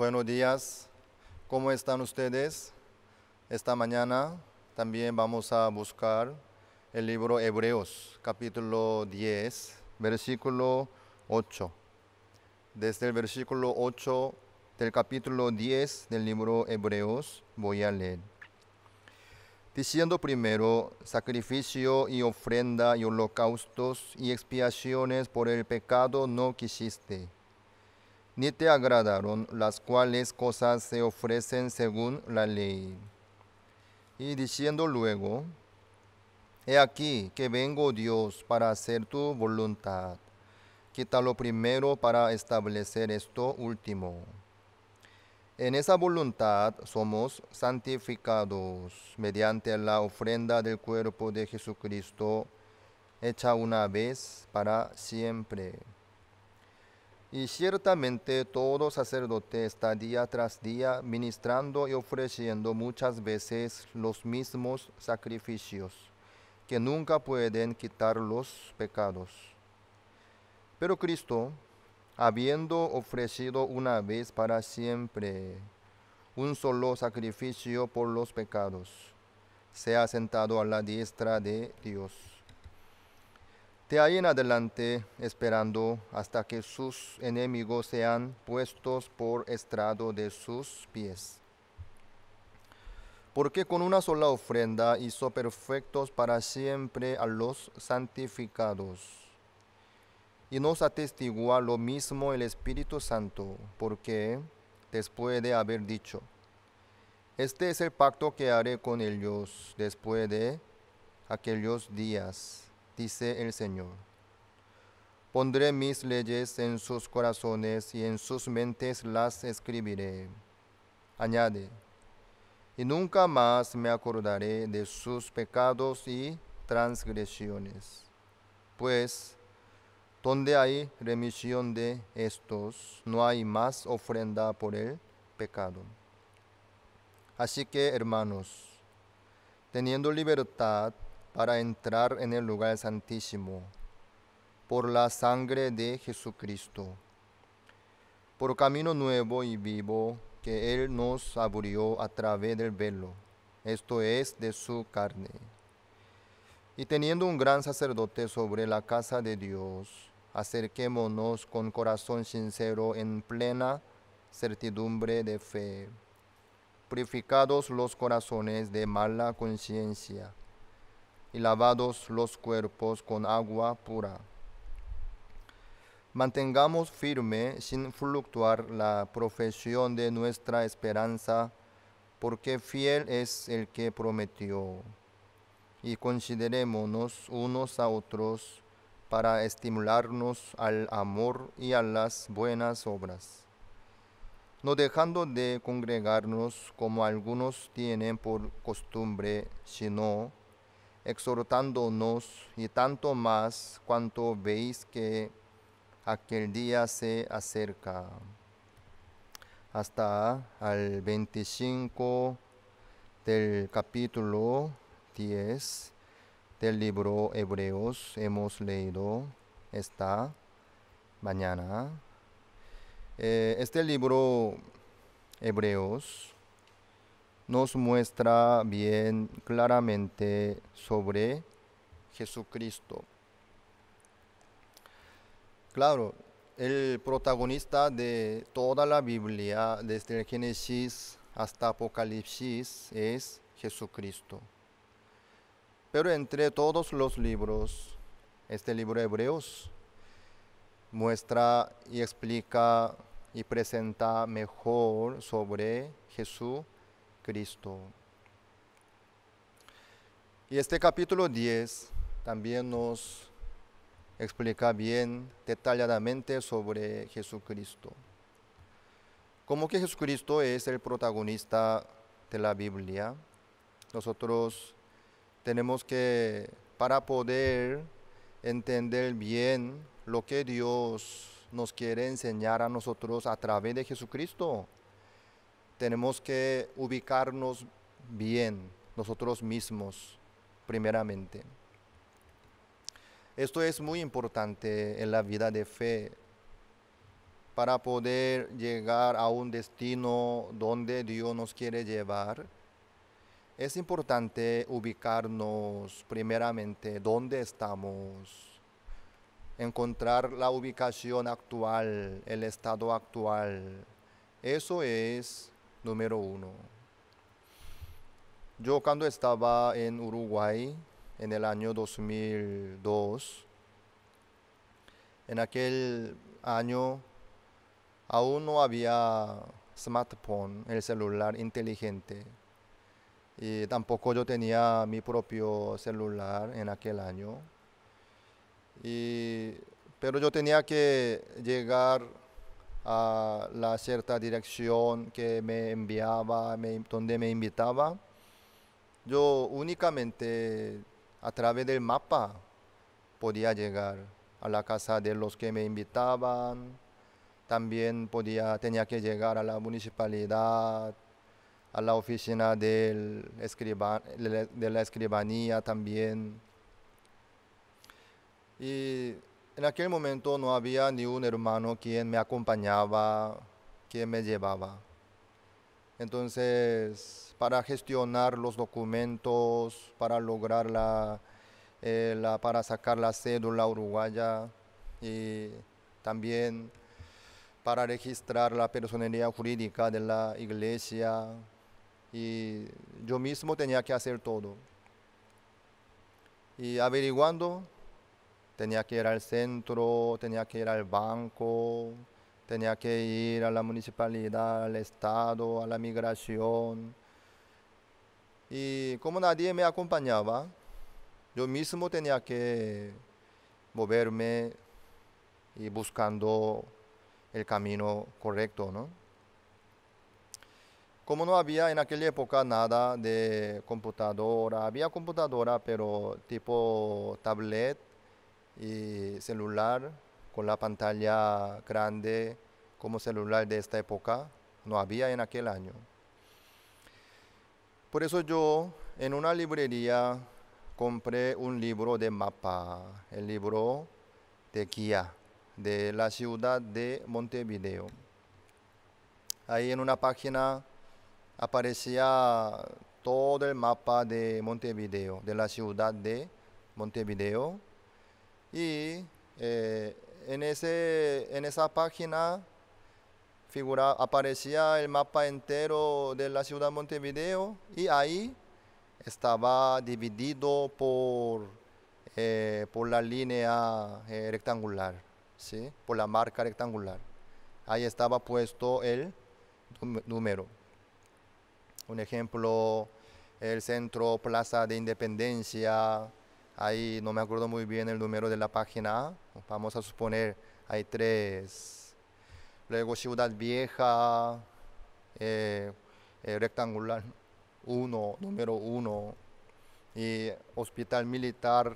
Buenos días, ¿cómo están ustedes? Esta mañana también vamos a buscar el libro Hebreos, capítulo 10, versículo 8. Desde el versículo 8 del capítulo 10 del libro Hebreos voy a leer. Diciendo primero, sacrificio y ofrenda y holocaustos y expiaciones por el pecado no quisiste, ni te agradaron, las cuales cosas se ofrecen según la ley. Y diciendo luego, he aquí que vengo, Dios, para hacer tu voluntad. Quita lo primero para establecer esto último. En esa voluntad somos santificados mediante la ofrenda del cuerpo de Jesucristo, hecha una vez para siempre. Y ciertamente todo sacerdote está día tras día ministrando y ofreciendo muchas veces los mismos sacrificios, que nunca pueden quitar los pecados. Pero Cristo, habiendo ofrecido una vez para siempre un solo sacrificio por los pecados, se ha sentado a la diestra de Dios. De ahí en adelante, esperando hasta que sus enemigos sean puestos por estrado de sus pies. Porque con una sola ofrenda hizo perfectos para siempre a los santificados. Y nos atestigua lo mismo el Espíritu Santo, porque después de haber dicho, este es el pacto que haré con ellos después de aquellos días, dice el Señor. Pondré mis leyes en sus corazones y en sus mentes las escribiré. Añade, y nunca más me acordaré de sus pecados y transgresiones. Pues, donde hay remisión de estos, no hay más ofrenda por el pecado. Así que, hermanos, teniendo libertad para entrar en el lugar santísimo, por la sangre de Jesucristo, por camino nuevo y vivo que Él nos abrió a través del velo, esto es, de su carne. Y teniendo un gran sacerdote sobre la casa de Dios, acerquémonos con corazón sincero en plena certidumbre de fe, purificados los corazones de mala conciencia y lavados los cuerpos con agua pura. Mantengamos firme sin fluctuar la profesión de nuestra esperanza, porque fiel es el que prometió. Y considerémonos unos a otros para estimularnos al amor y a las buenas obras, no dejando de congregarnos como algunos tienen por costumbre, sino exhortándonos, y tanto más cuanto veis que aquel día se acerca. Hasta al 25 del capítulo 10 del libro Hebreos hemos leído esta mañana. Este libro Hebreos nos muestra bien claramente sobre Jesucristo. Claro, el protagonista de toda la Biblia, desde el Génesis hasta Apocalipsis, es Jesucristo. Pero entre todos los libros, este libro de Hebreos muestra y explica y presenta mejor sobre Jesucristo. Y este capítulo 10 también nos explica bien detalladamente sobre Jesucristo. Como que Jesucristo es el protagonista de la Biblia, nosotros tenemos que, para poder entender bien lo que Dios nos quiere enseñar a nosotros a través de Jesucristo, tenemos que ubicarnos bien nosotros mismos, primeramente. Esto es muy importante en la vida de fe, para poder llegar a un destino donde Dios nos quiere llevar, es importante ubicarnos primeramente donde estamos, encontrar la ubicación actual, el estado actual. Eso es número uno. Yo cuando estaba en Uruguay en el año 2002, en aquel año aún no había smartphone, el celular inteligente. Y tampoco yo tenía mi propio celular en aquel año. Pero yo tenía que llegar a la cierta dirección que me enviaba, donde me invitaba. Yo únicamente a través del mapa podía llegar a la casa de los que me invitaban. También tenía que llegar a la municipalidad, a la oficina de la escribanía también. Y en aquel momento no había ni un hermano quien me acompañaba, quien me llevaba. Entonces, para gestionar los documentos, para lograr para sacar la cédula uruguaya y también para registrar la personería jurídica de la iglesia, y yo mismo tenía que hacer todo. Y averiguando, tenía que ir al centro, tenía que ir al banco, tenía que ir a la municipalidad, al estado, a la migración. Y como nadie me acompañaba, yo mismo tenía que moverme y buscando el camino correcto, ¿no? Como no había en aquella época nada de computadora, había computadora pero tipo tablet y celular con la pantalla grande como celular de esta época, no había en aquel año. Por eso yo en una librería compré un libro de mapa, el libro de guía de la ciudad de Montevideo. Ahí en una página aparecía todo el mapa de Montevideo, de la ciudad de Montevideo. Y en esa página aparecía el mapa entero de la ciudad de Montevideo, y ahí estaba dividido por la línea rectangular, ¿sí? Por la marca rectangular. Ahí estaba puesto el número. Un ejemplo, el centro Plaza de Independencia, ahí no me acuerdo muy bien el número de la página, vamos a suponer hay 3. Luego Ciudad Vieja, rectangular 1, número 1. Y Hospital Militar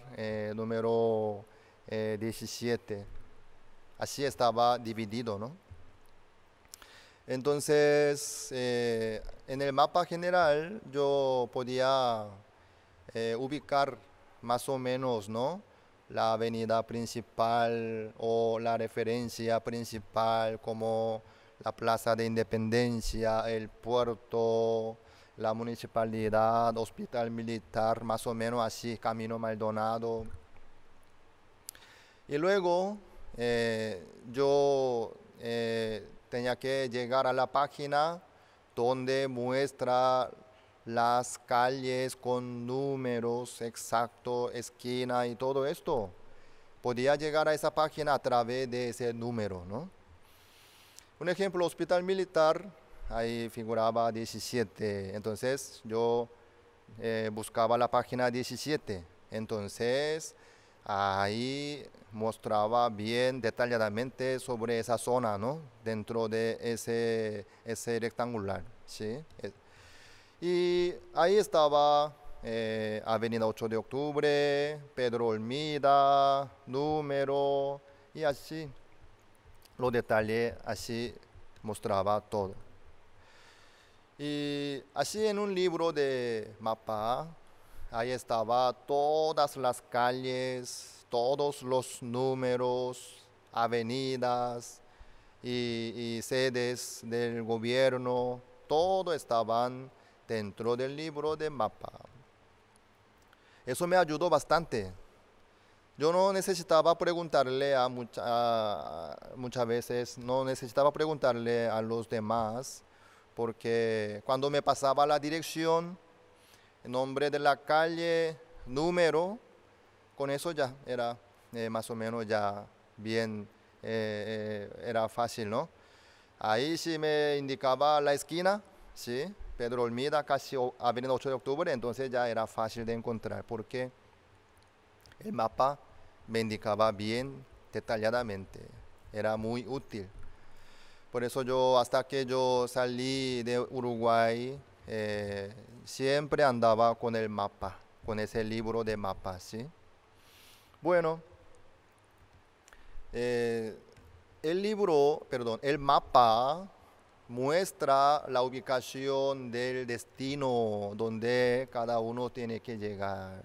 número 17. Así estaba dividido, ¿no? Entonces, en el mapa general yo podía ubicar más o menos, ¿no?, la avenida principal o la referencia principal, como la Plaza de Independencia, el puerto, la municipalidad, Hospital Militar, más o menos así, Camino Maldonado. Y luego yo tenía que llegar a la página donde muestra las calles con números exactos, esquina y todo esto. Podía llegar a esa página a través de ese número, ¿no? Un ejemplo, Hospital Militar, ahí figuraba 17. Entonces yo buscaba la página 17. Entonces ahí mostraba bien detalladamente sobre esa zona, ¿no?, dentro de ese rectangular, ¿sí? Y ahí estaba Avenida 8 de Octubre, Pedro Olmida, número, y así lo detallé, así mostraba todo. Y así en un libro de mapa, ahí estaba todas las calles, todos los números, avenidas, y sedes del gobierno, todo estaban dentro del libro de mapa. Eso me ayudó bastante. Yo no necesitaba preguntarle muchas veces, no necesitaba preguntarle a los demás, porque cuando me pasaba la dirección, el nombre de la calle, número, con eso ya era más o menos ya bien, era fácil, ¿no? Ahí sí me indicaba la esquina, ¿sí? Pedro Olmida, casi Avenida 8 de Octubre, entonces ya era fácil de encontrar, porque el mapa me indicaba bien detalladamente, era muy útil. Por eso yo, hasta que yo salí de Uruguay, siempre andaba con el mapa, con ese libro de mapas, ¿sí? Bueno, el mapa muestra la ubicación del destino donde cada uno tiene que llegar.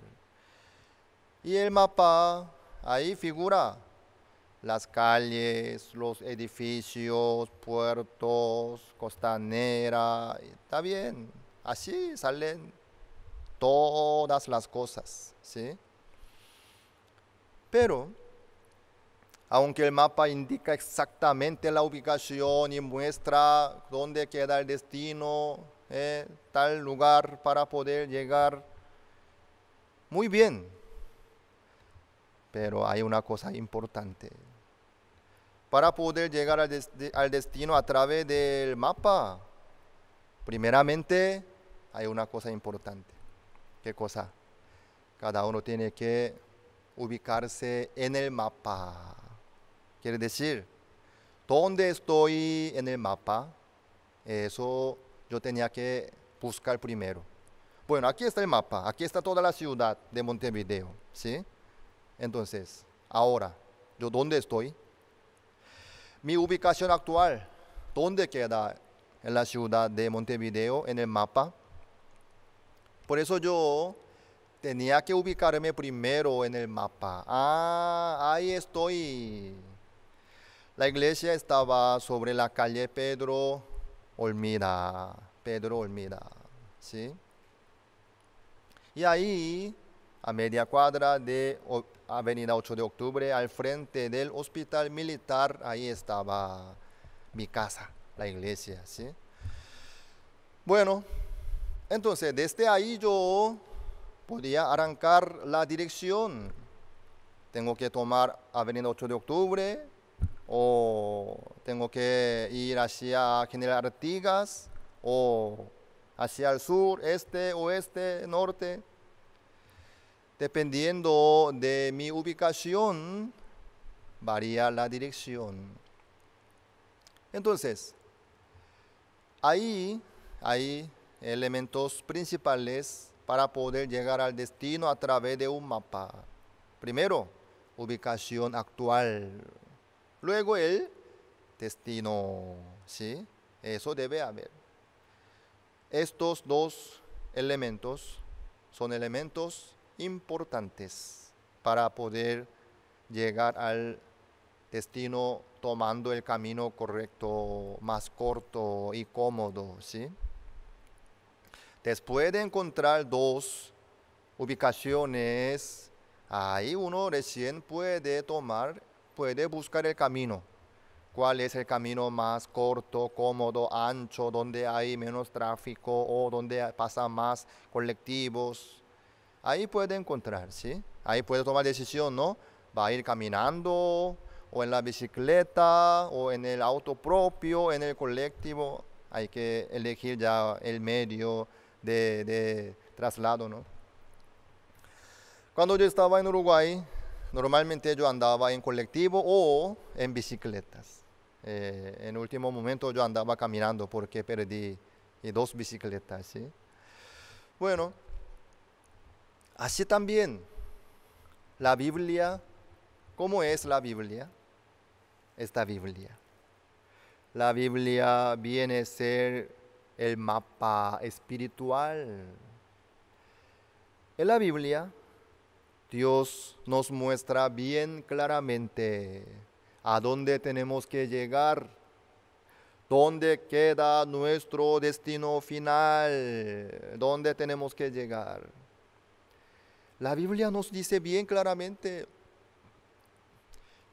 Y el mapa, ahí figura las calles, los edificios, puertos, costanera. Está bien, así salen todas las cosas, ¿sí? Pero, aunque el mapa indica exactamente la ubicación y muestra dónde queda el destino, tal lugar para poder llegar, muy bien. Pero hay una cosa importante. Para poder llegar al destino a través del mapa, primeramente hay una cosa importante. ¿Qué cosa? Cada uno tiene que ubicarse en el mapa. Quiere decir, ¿dónde estoy en el mapa? Eso yo tenía que buscar primero. Bueno, aquí está el mapa, aquí está toda la ciudad de Montevideo, ¿sí? Entonces, ahora, ¿yo dónde estoy? Mi ubicación actual, ¿dónde queda en la ciudad de Montevideo en el mapa? Por eso yo tenía que ubicarme primero en el mapa. Ah, ahí estoy. La iglesia estaba sobre la calle Pedro Olmida, ¿sí? Y ahí, a media cuadra de Avenida 8 de Octubre, al frente del hospital militar, ahí estaba mi casa, la iglesia, ¿sí? Bueno, entonces desde ahí yo podía arrancar la dirección. Tengo que tomar Avenida 8 de Octubre o tengo que ir hacia General Artigas o hacia el sur, este, oeste, norte. Dependiendo de mi ubicación, varía la dirección. Entonces, ahí hay elementos principales para poder llegar al destino a través de un mapa. Primero, ubicación actual. Luego el destino, ¿sí? Eso debe haber. Estos dos elementos son elementos importantes para poder llegar al destino tomando el camino correcto, más corto y cómodo, ¿sí? Después de encontrar dos ubicaciones, ahí uno recién puede buscar el camino. ¿Cuál es el camino más corto, cómodo, ancho, donde hay menos tráfico o donde pasan más colectivos? Ahí puede encontrar, ¿sí? Ahí puede tomar decisión, ¿no? Va a ir caminando o en la bicicleta o en el auto propio, en el colectivo. Hay que elegir ya el medio de traslado, ¿no? Cuando yo estaba en Uruguay, normalmente yo andaba en colectivo o en bicicletas. En último momento yo andaba caminando porque perdí dos bicicletas, ¿sí? Bueno, así también la Biblia. ¿Cómo es la Biblia? Esta Biblia. La Biblia viene a ser el mapa espiritual. En la Biblia, Dios nos muestra bien claramente a dónde tenemos que llegar ¿Dónde queda nuestro destino final? ¿Dónde tenemos que llegar? La Biblia nos dice bien claramente: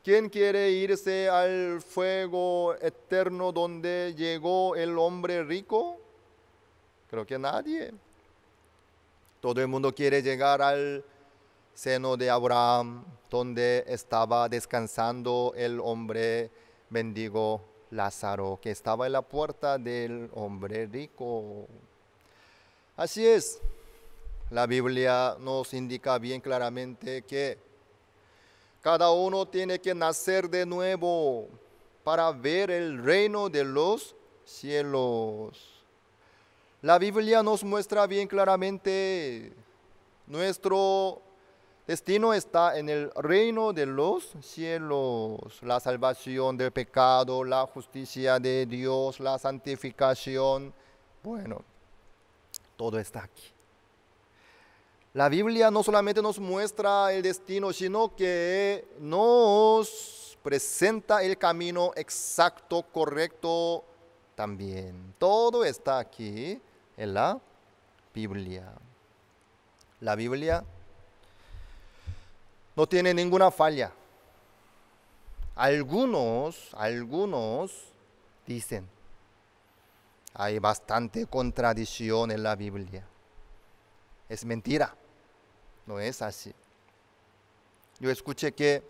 ¿quién quiere irse al fuego eterno donde llegó el hombre rico? Creo que nadie. Todo el mundo quiere llegar al seno de Abraham, donde estaba descansando el hombre mendigo Lázaro, que estaba en la puerta del hombre rico. Así es, la Biblia nos indica bien claramente que cada uno tiene que nacer de nuevo para ver el reino de los cielos. La Biblia nos muestra bien claramente: nuestro destino está en el reino de los cielos. La salvación del pecado, la justicia de Dios, la santificación. Bueno, todo está aquí. La Biblia no solamente nos muestra el destino, sino que nos presenta el camino exacto, correcto también. Todo está aquí en la Biblia. La Biblia no tiene ninguna falla. Algunos dicen: hay bastante contradicción en la Biblia. Es mentira, no es así. Yo escuché que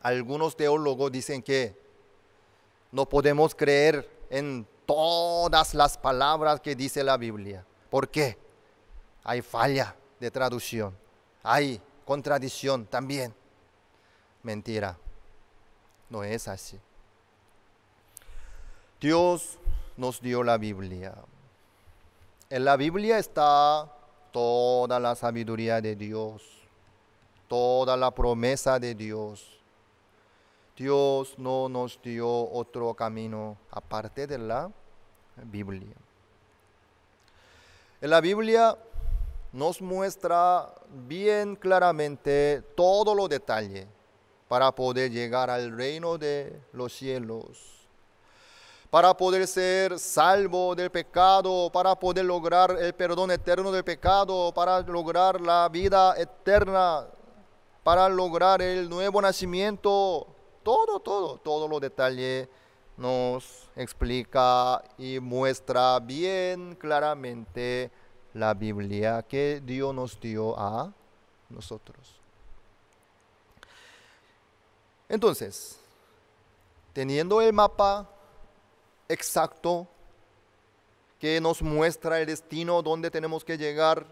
algunos teólogos dicen que no podemos creer en todas las palabras que dice la Biblia. ¿Por qué? Hay falla de traducción, hay contradicción también. Mentira, no es así. Dios nos dio la Biblia. En la Biblia está toda la sabiduría de Dios, toda la promesa de Dios. Dios no nos dio otro camino aparte de la Biblia. En la Biblia nos muestra bien claramente todos los detalles para poder llegar al reino de los cielos, para poder ser salvo del pecado, para poder lograr el perdón eterno del pecado, para lograr la vida eterna, para lograr el nuevo nacimiento. Todos los detalles nos explica y muestra bien claramente la Biblia que Dios nos dio a nosotros. Entonces, teniendo el mapa exacto que nos muestra el destino donde tenemos que llegar,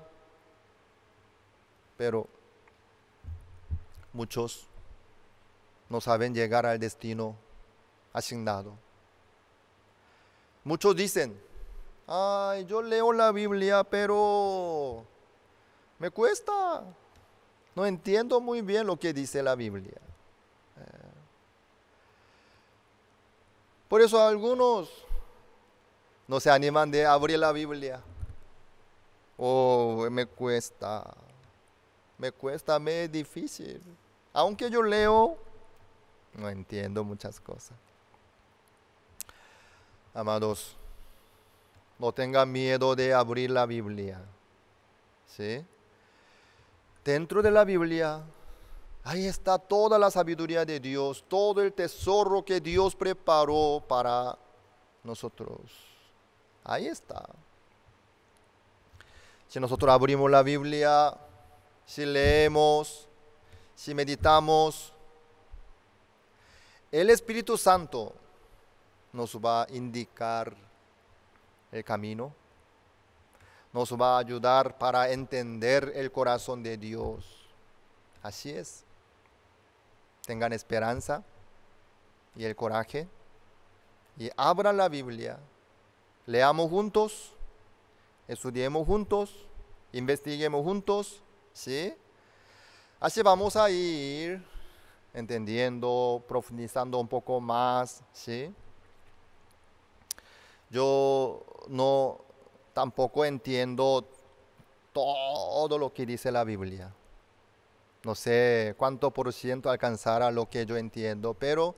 pero muchos no saben llegar al destino asignado. Muchos dicen: ay, yo leo la Biblia, pero me cuesta. No entiendo muy bien lo que dice la Biblia. Por eso algunos no se animan de abrir la Biblia. Oh, me cuesta, me es difícil. Aunque yo leo, no entiendo muchas cosas. Amados, no tengan miedo de abrir la Biblia. ¿Sí? Dentro de la Biblia, ahí está toda la sabiduría de Dios, todo el tesoro que Dios preparó para nosotros. Ahí está. Si nosotros abrimos la Biblia, si leemos, si meditamos, el Espíritu Santo nos va a indicar el camino, nos va a ayudar para entender el corazón de Dios. Así es. Tengan esperanza y el coraje y abran la Biblia. Leamos juntos, estudiemos juntos, investiguemos juntos, ¿sí? Así vamos a ir entendiendo, profundizando un poco más, ¿sí? Yo no tampoco entiendo todo lo que dice la Biblia. No sé cuánto por ciento alcanzará lo que yo entiendo, pero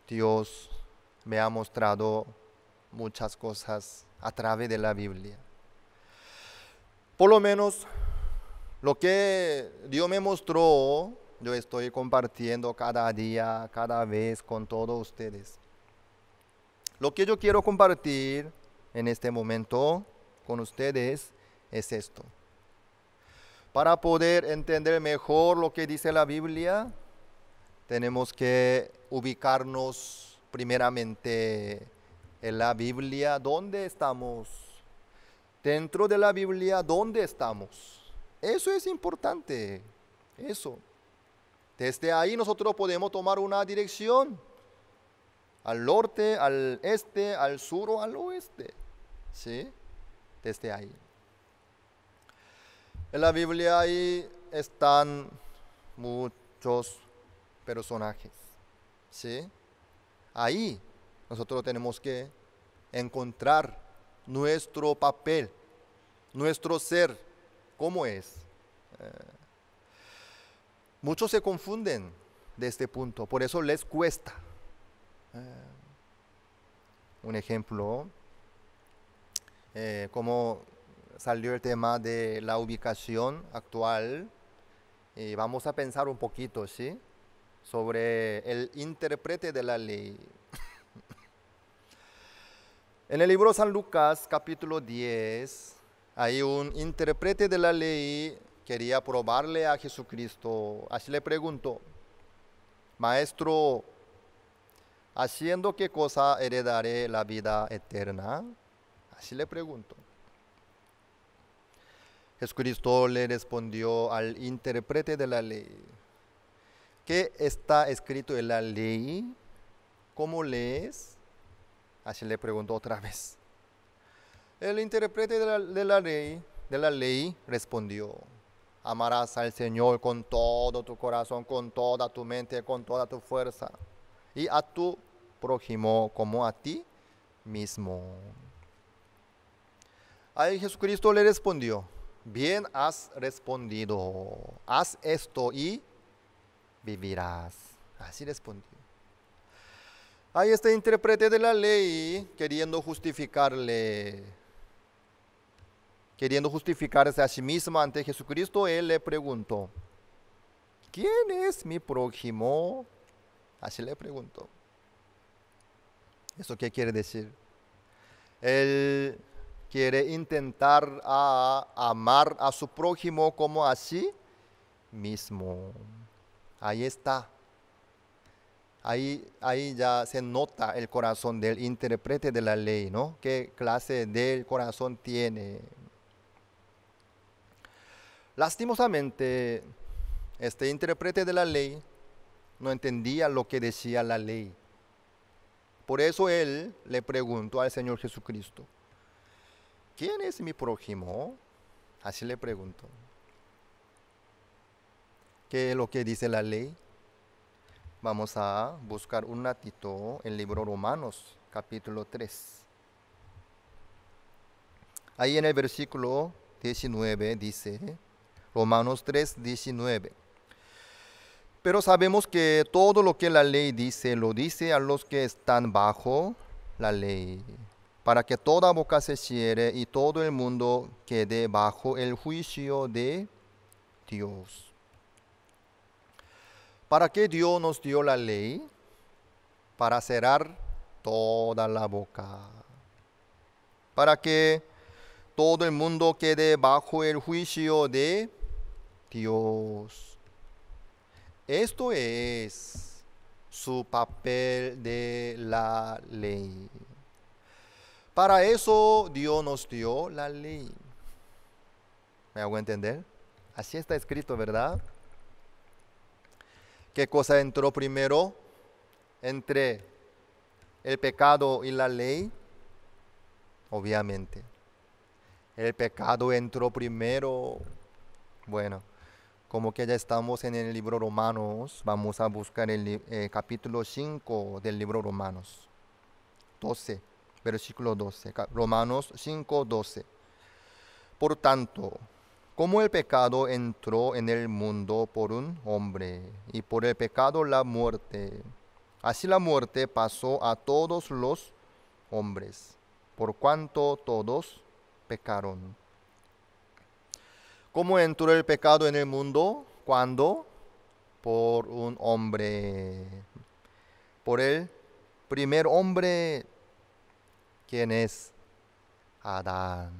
Dios me ha mostrado muchas cosas a través de la Biblia. Por lo menos lo que Dios me mostró, yo estoy compartiendo cada día, cada vez con todos ustedes. Lo que yo quiero compartir en este momento con ustedes es esto. Para poder entender mejor lo que dice la Biblia, tenemos que ubicarnos primeramente en la Biblia. ¿Dónde estamos? Dentro de la Biblia, ¿dónde estamos? Eso es importante. Eso. Desde ahí nosotros podemos tomar una dirección. Al norte, al este, al sur o al oeste. ¿Sí? Desde ahí. En la Biblia ahí están muchos personajes. ¿Sí? Ahí nosotros tenemos que encontrar nuestro papel, nuestro ser, ¿cómo es? Muchos se confunden de este punto, por eso les cuesta. Un ejemplo, como salió el tema de la ubicación actual, vamos a pensar un poquito, ¿sí? Sobre el intérprete de la ley. En el libro de San Lucas, capítulo 10, hay un intérprete de la ley quería probarle a Jesucristo. Así le preguntó: Maestro, ¿haciendo qué cosa heredaré la vida eterna? Así le preguntó. Jesucristo le respondió al intérprete de la ley: ¿qué está escrito en la ley? ¿Cómo lees? Así le preguntó otra vez. El intérprete de la ley respondió: amarás al Señor con todo tu corazón, con toda tu mente, con toda tu fuerza, y a tu prójimo como a ti mismo. Ahí Jesucristo le respondió: bien has respondido, haz esto y vivirás. Así respondió. Ahí este intérprete de la ley queriendo justificarse a sí mismo ante Jesucristo, él le preguntó: ¿quién es mi prójimo? Así le preguntó. ¿Eso qué quiere decir? Él quiere intentar amar a su prójimo como a sí mismo. Ahí está. Ahí ya se nota el corazón del intérprete de la ley, ¿no? ¿Qué clase de corazón tiene? Lastimosamente, este intérprete de la ley no entendía lo que decía la ley. Por eso él le preguntó al Señor Jesucristo: ¿quién es mi prójimo? Así le preguntó. ¿Qué es lo que dice la ley? Vamos a buscar un ratito el libro Romanos, capítulo 3. Ahí en el versículo 19 dice, Romanos 3, 19. Pero sabemos que todo lo que la ley dice, lo dice a los que están bajo la ley, para que toda boca se cierre y todo el mundo quede bajo el juicio de Dios. ¿Para qué Dios nos dio la ley? Para cerrar toda la boca. Para que todo el mundo quede bajo el juicio de Dios. Esto es su papel de la ley. Para eso Dios nos dio la ley. ¿Me hago entender? Así está escrito, ¿verdad? ¿Qué cosa entró primero entre el pecado y la ley? Obviamente. El pecado entró primero. Bueno, como que ya estamos en el libro Romanos, vamos a buscar el capítulo 5 del libro Romanos. 12, versículo 12. Romanos 5, 12. Por tanto, como el pecado entró en el mundo por un hombre, y por el pecado la muerte, Así la muerte pasó a todos los hombres, por cuanto todos pecaron. ¿Cómo entró el pecado en el mundo? ¿Cuándo? Por un hombre. Por el primer hombre. ¿Quién es? Adán.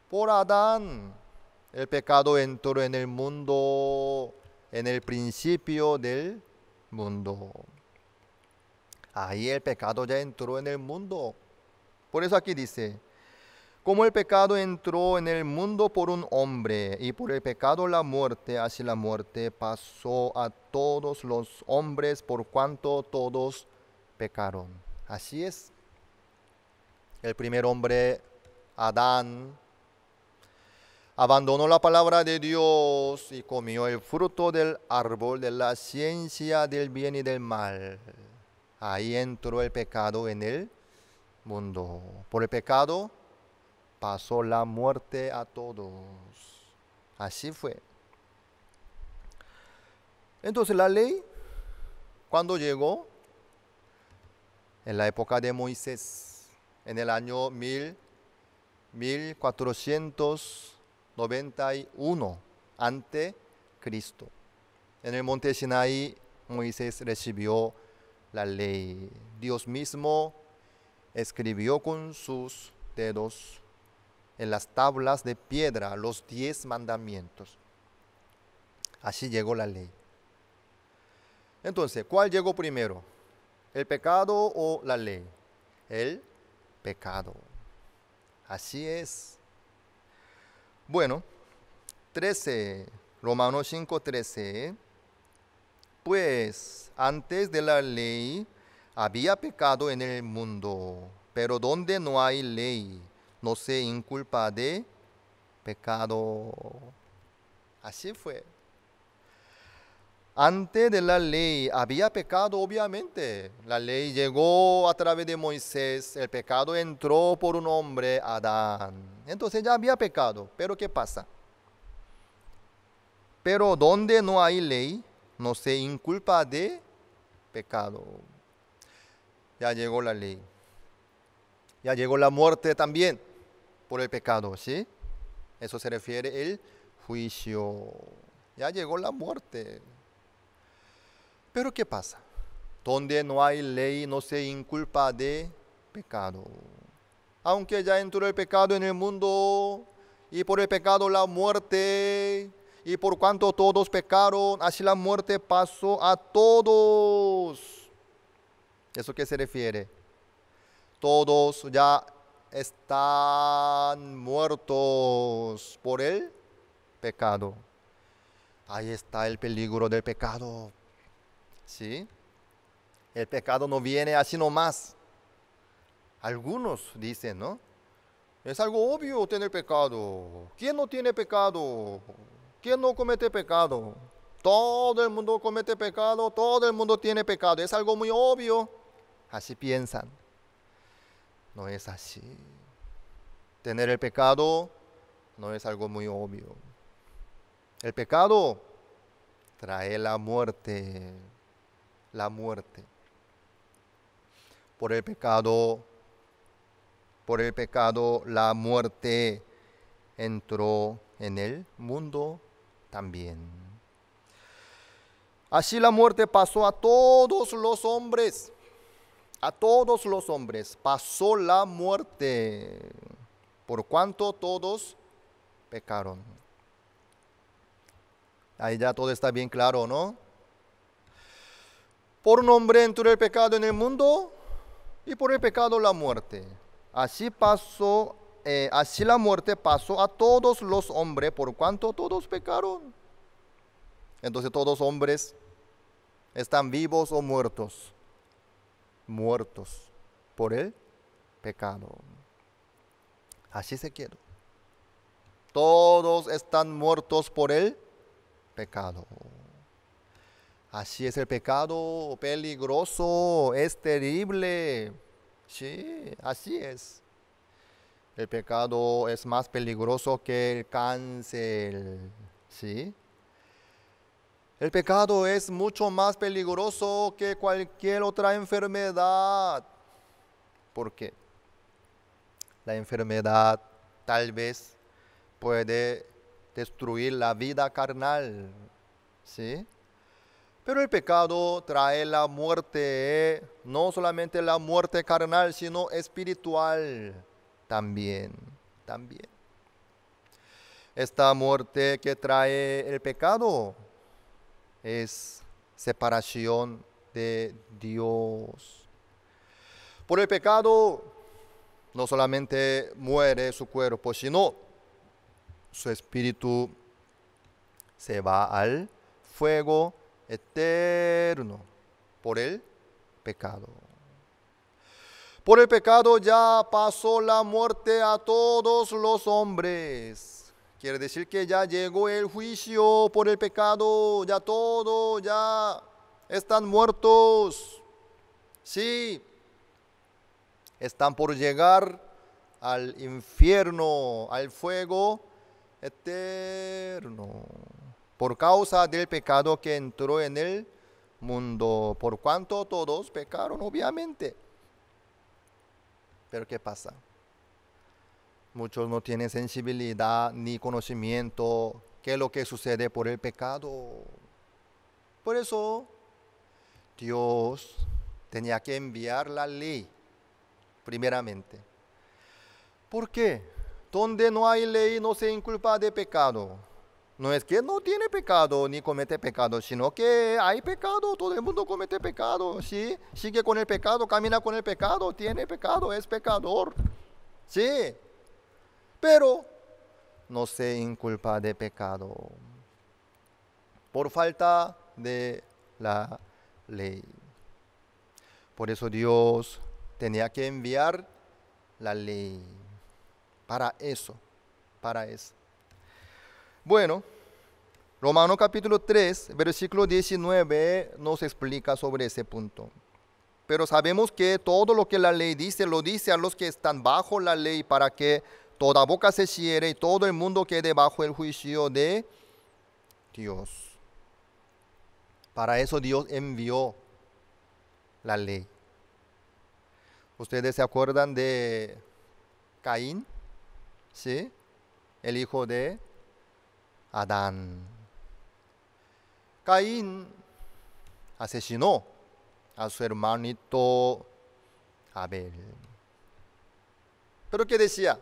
Por Adán. El pecado entró en el mundo en el principio del mundo. Ahí el pecado ya entró en el mundo. Por eso aquí dice, como el pecado entró en el mundo por un hombre y por el pecado la muerte, así la muerte pasó a todos los hombres por cuanto todos pecaron. Así es. El primer hombre, Adán, abandonó la palabra de Dios y comió el fruto del árbol de la ciencia del bien y del mal. Ahí entró el pecado en el mundo. Por el pecado pasó la muerte a todos. Así fue. Entonces la ley, ¿cuándo llegó? En la época de Moisés, en el año 1491 ante Cristo. En el monte Sinaí, Moisés recibió la ley. Dios mismo escribió con sus dedos en las tablas de piedra los 10 mandamientos. Así llegó la ley. Entonces, ¿cuál llegó primero? ¿El pecado o la ley? El pecado. Así es. Bueno, 13, Romanos 5:13. Pues antes de la ley había pecado en el mundo, pero donde no hay ley, no se inculpa de pecado. Así fue. Antes de la ley había pecado, obviamente. La ley llegó a través de Moisés. El pecado entró por un hombre, Adán. Entonces ya había pecado. Pero ¿qué pasa? Pero donde no hay ley, no se inculpa de pecado. Ya llegó la ley. Ya llegó la muerte también por el pecado, ¿sí? Eso se refiere el juicio. Ya llegó la muerte. Pero ¿qué pasa? Donde no hay ley no se inculpa de pecado. Aunque ya entró el pecado en el mundo y por el pecado la muerte y por cuanto todos pecaron, así la muerte pasó a todos. ¿Eso qué se refiere? Todos ya están muertos por el pecado. Ahí está el peligro del pecado. ¿Sí? El pecado no viene así nomás. Algunos dicen, ¿no? Es algo obvio tener pecado. ¿Quién no tiene pecado? ¿Quién no comete pecado? Todo el mundo comete pecado, todo el mundo tiene pecado. Es algo muy obvio. Así piensan. No es así. Tener el pecado no es algo muy obvio. El pecado trae la muerte. La muerte. Por el pecado la muerte entró en el mundo también. Así la muerte pasó a todos los hombres. A todos los hombres pasó la muerte, por cuanto todos pecaron. Ahí ya todo está bien claro, ¿no? Por un hombre entró el pecado en el mundo y por el pecado la muerte. Así la muerte pasó a todos los hombres por cuanto todos pecaron. Entonces todos hombres están vivos o muertos. Muertos por el pecado. Así se quedó. Todos están muertos por el pecado. Así es el pecado, peligroso, es terrible. Sí, así es. El pecado es más peligroso que el cáncer. ¿Sí? El pecado es mucho más peligroso que cualquier otra enfermedad. ¿Por qué? La enfermedad tal vez puede destruir la vida carnal, ¿sí? Pero el pecado trae la muerte, no solamente la muerte carnal, sino espiritual también. Esta muerte que trae el pecado es separación de Dios. Por el pecado no solamente muere su cuerpo, sino su espíritu se va al fuego eterno por el pecado. Por el pecado ya pasó la muerte a todos los hombres. Quiere decir que ya llegó el juicio por el pecado, ya todos ya están muertos. Sí, están por llegar al infierno, al fuego eterno, por causa del pecado que entró en el mundo, por cuanto todos pecaron, obviamente. Pero ¿qué pasa? Muchos no tienen sensibilidad ni conocimiento qué es lo que sucede por el pecado. Por eso Dios tenía que enviar la ley primeramente. ¿Por qué? Donde no hay ley no se inculpa de pecado. No es que no tiene pecado ni comete pecado, sino que hay pecado, todo el mundo comete pecado, ¿sí? Sigue con el pecado, camina con el pecado, tiene pecado, es pecador, ¿sí? Pero no se inculpa de pecado por falta de la ley. Por eso Dios tenía que enviar la ley para eso. Bueno, Romanos capítulo 3, versículo 19 nos explica sobre ese punto. Pero sabemos que todo lo que la ley dice, lo dice a los que están bajo la ley, para que toda boca se cierre y todo el mundo quede bajo el juicio de Dios. Para eso Dios envió la ley. ¿Ustedes se acuerdan de Caín? ¿Sí? El hijo de Adán. Caín asesinó a su hermanito Abel. ¿Pero qué decía?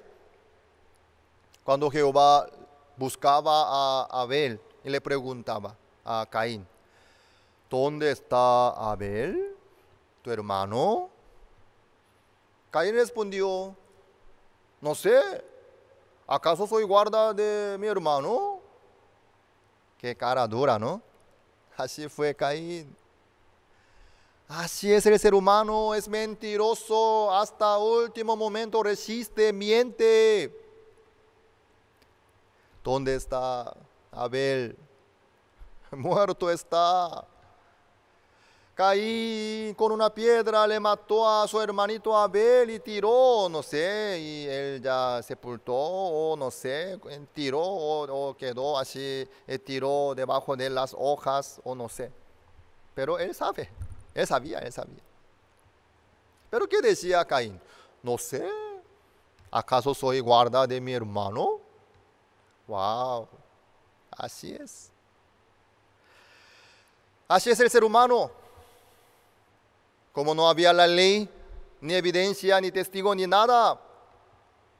Cuando Jehová buscaba a Abel y le preguntaba a Caín, ¿dónde está Abel, tu hermano? Caín respondió, no sé, ¿acaso soy guarda de mi hermano? Qué cara dura, ¿no? Así fue Caín. Así es el ser humano, es mentiroso, hasta último momento resiste, miente. ¿Dónde está Abel? Muerto está. Caín con una piedra le mató a su hermanito Abel y tiró, no sé, y él ya sepultó, o no sé, tiró o quedó así, tiró debajo de las hojas, o no sé. Pero él sabe, él sabía. ¿Pero qué decía Caín? No sé, ¿acaso soy guarda de mi hermano? Wow, así es. Así es el ser humano. Como no había la ley, ni evidencia, ni testigo, ni nada,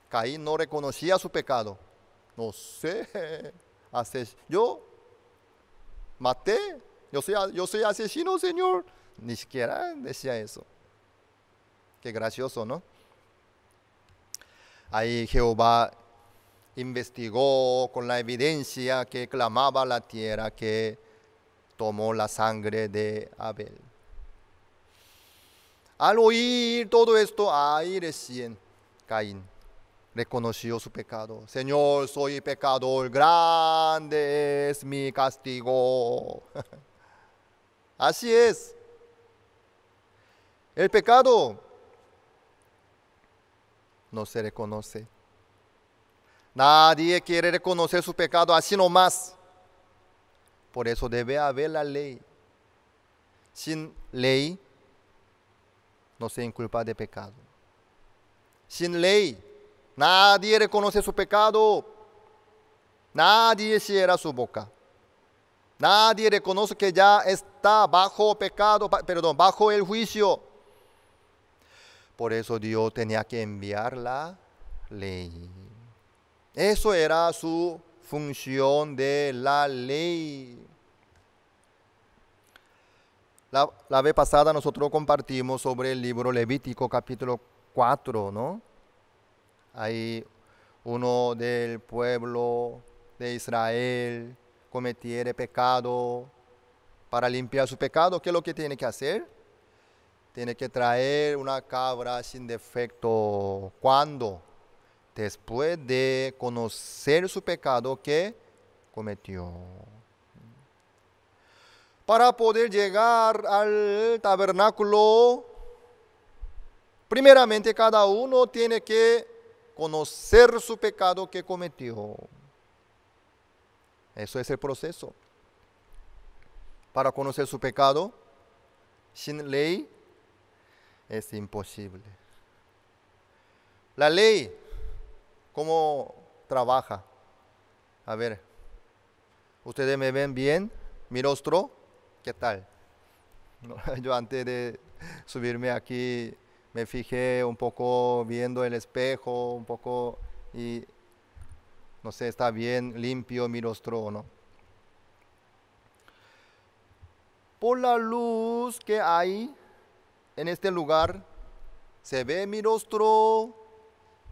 Caín no reconocía su pecado. No sé, yo maté, yo soy asesino, Señor. Ni siquiera decía eso. Qué gracioso, ¿no? Ahí Jehová investigó con la evidencia que clamaba la tierra, que tomó la sangre de Abel. Al oír todo esto, ahí recién Caín reconoció su pecado. Señor, soy pecador, grande es mi castigo. Así es. El pecado no se reconoce. Nadie quiere reconocer su pecado así nomás. Por eso debe haber la ley. Sin ley no se inculpa de pecado. Sin ley nadie reconoce su pecado. Nadie cierra su boca. Nadie reconoce que ya está bajo pecado, bajo el juicio. Por eso Dios tenía que enviar la ley. Eso era su función de la ley. La vez pasada nosotros compartimos sobre el libro Levítico capítulo 4, ¿no? Ahí uno del pueblo de Israel cometiere pecado. Para limpiar su pecado, ¿qué es lo que tiene que hacer? Tiene que traer una cabra sin defecto. ¿Cuándo? Después de conocer su pecado que cometió. Para poder llegar al tabernáculo, primeramente cada uno tiene que conocer su pecado que cometió. Eso es el proceso. Para conocer su pecado, sin ley, es imposible. La ley, ¿cómo trabaja? A ver, ¿ustedes me ven bien? ¿Mi rostro? ¿Qué tal? Yo antes de subirme aquí me fijé un poco viendo el espejo, un poco y no sé, está bien limpio mi rostro o no. Por la luz que hay en este lugar, se ve mi rostro,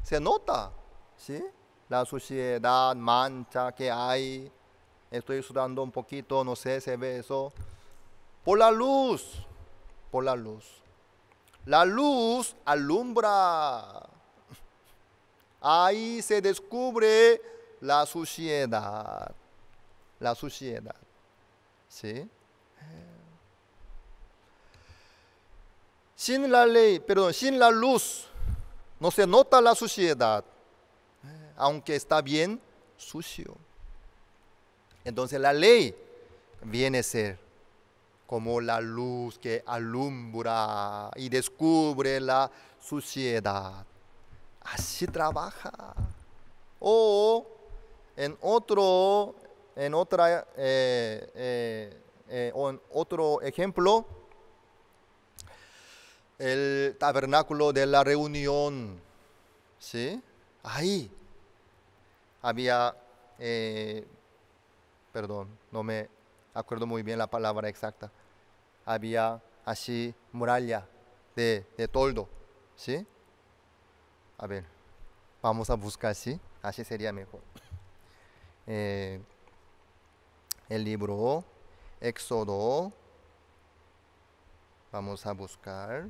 se nota, ¿sí? La suciedad, mancha que hay. Estoy sudando un poquito, no sé, se ve eso. Por la luz, por la luz. La luz alumbra. Ahí se descubre la suciedad. La suciedad, ¿sí? Sin la ley, sin la luz, no se nota la suciedad, aunque está bien sucio. Entonces la ley viene a ser como la luz que alumbra y descubre la suciedad. Así trabaja. O en otro ejemplo, el tabernáculo de la reunión, ¿sí? Ahí había, no me acuerdo muy bien la palabra exacta. Había así muralla de toldo, ¿sí? A ver, vamos a buscar, ¿sí? Así sería mejor. El libro Éxodo, vamos a buscar.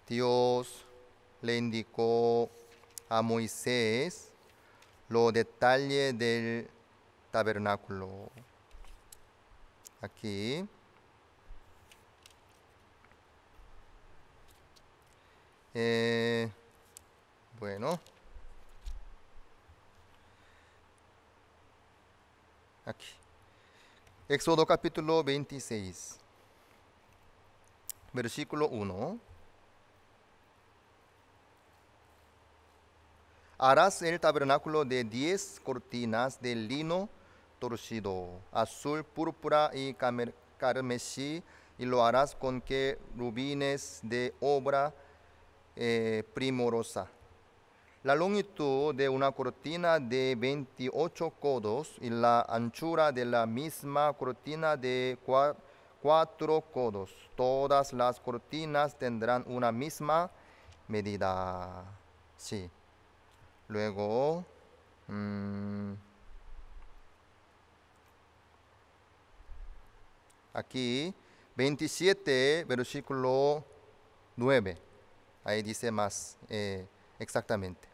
Dios le indicó a Moisés los detalles del tabernáculo. Aquí. Bueno. Aquí. Éxodo capítulo 26. Versículo 1. Harás el tabernáculo de 10 cortinas de lino torcido, azul, púrpura y carmesí, y lo harás con querubines de obra primorosa. La longitud de una cortina de 28 codos y la anchura de la misma cortina de 4 codos. Todas las cortinas tendrán una misma medida. Sí. Luego, aquí, 27, versículo 9. Ahí dice más exactamente.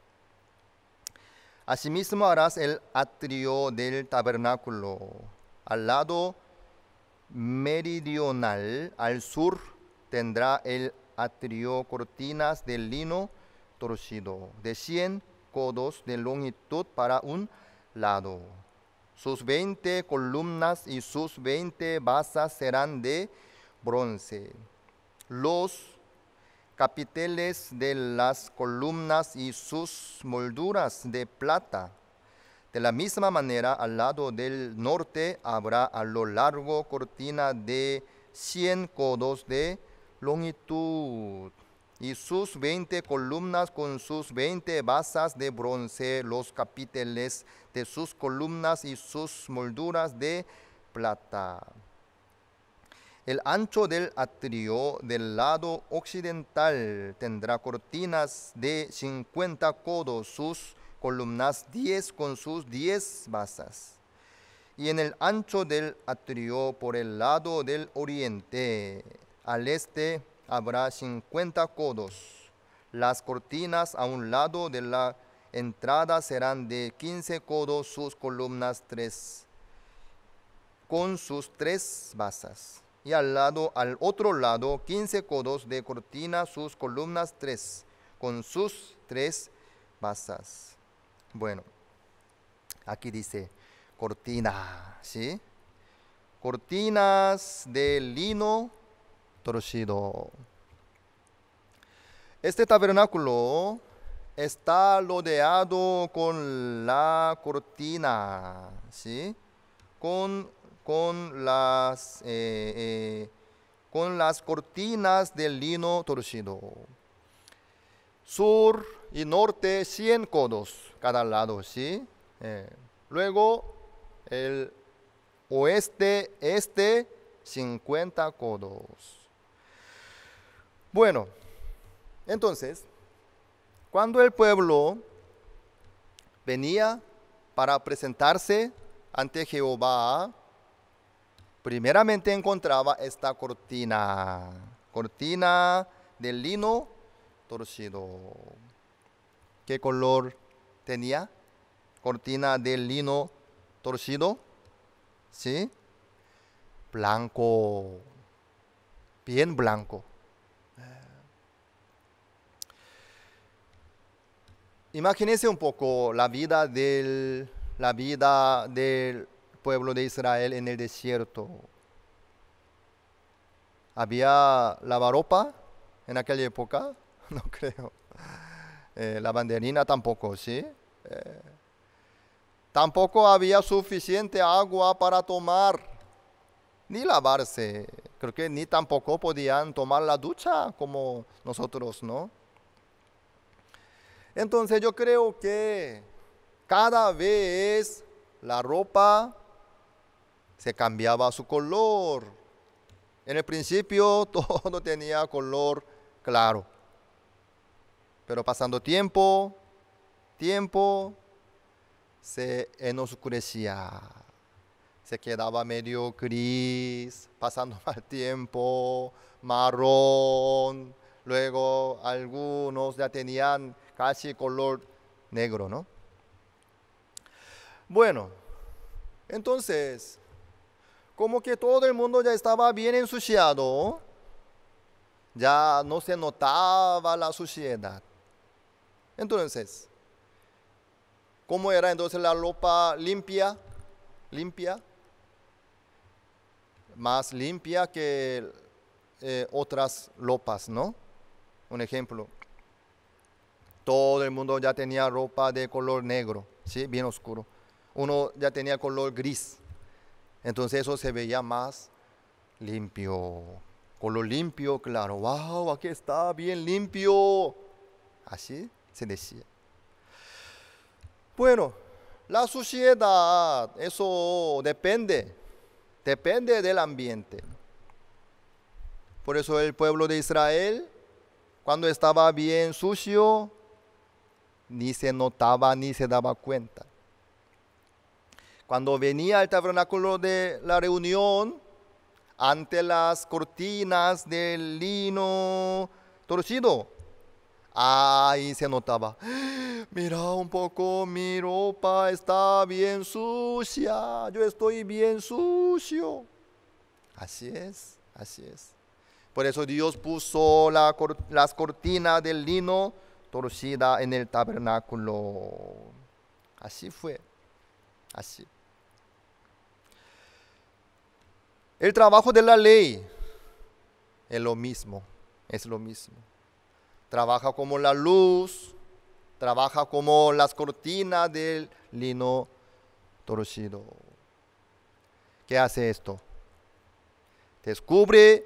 Asimismo harás el atrio del tabernáculo. Al lado meridional, al sur, tendrá el atrio cortinas de lino torcido, de 100 codos de longitud para un lado. Sus 20 columnas y sus 20 basas serán de bronce. Los capiteles de las columnas y sus molduras de plata. De la misma manera, al lado del norte habrá a lo largo cortina de 100 codos de longitud y sus 20 columnas con sus 20 basas de bronce, los capiteles de sus columnas y sus molduras de plata. El ancho del atrio del lado occidental tendrá cortinas de 50 codos, sus columnas 10 con sus 10 basas. Y en el ancho del atrio por el lado del oriente, al este, habrá 50 codos. Las cortinas a un lado de la entrada serán de 15 codos, sus columnas 3, con sus 3 basas. Y al otro lado, 15 codos de cortina, sus columnas 3, con sus 3 basas. Bueno, aquí dice cortina, ¿sí? Cortinas de lino torcido. Este tabernáculo está rodeado con la cortina, ¿sí? Con las cortinas de lino torcido. Sur y norte 100 codos cada lado, ¿sí? Luego el oeste, este 50 codos. Bueno, entonces, cuando el pueblo venía para presentarse ante Jehová, primeramente encontraba esta cortina de lino torcido. ¿Qué color tenía? Cortina de lino torcido, ¿sí? Blanco, bien blanco. Imagínense un poco la vida del pueblo de Israel en el desierto. ¿Había lavaropa en aquella época? No creo. Lavanderina tampoco, ¿sí? Tampoco había suficiente agua para tomar, ni lavarse. Creo que ni tampoco podían tomar la ducha como nosotros, ¿no? Entonces yo creo que cada vez la ropa se cambiaba su color. En el principio todo tenía color claro. Pero pasando tiempo se oscurecía. Se quedaba medio gris, pasando mal tiempo, marrón. Luego algunos ya tenían casi color negro, ¿no? Bueno, entonces, como que todo el mundo ya estaba bien ensuciado, ya no se notaba la suciedad. Entonces, ¿cómo era entonces la ropa limpia? Más limpia que otras ropas, ¿no? Un ejemplo, todo el mundo ya tenía ropa de color negro, ¿sí? Bien oscuro. Uno ya tenía color gris. Entonces eso se veía más limpio. Color limpio, claro. ¡Wow! Aquí está bien limpio. Así se decía. Bueno, la suciedad, eso depende del ambiente. Por eso el pueblo de Israel, cuando estaba bien sucio, ni se notaba ni se daba cuenta. Cuando venía al tabernáculo de la reunión, ante las cortinas de lino torcido, ahí se notaba. Mira un poco, mi ropa está bien sucia, yo estoy bien sucio. Así es. Por eso Dios puso las cortinas del lino torcida en el tabernáculo. Así fue. Así. El trabajo de la ley es lo mismo, es lo mismo. Trabaja como la luz, trabaja como las cortinas del lino torcido. ¿Qué hace esto? Descubre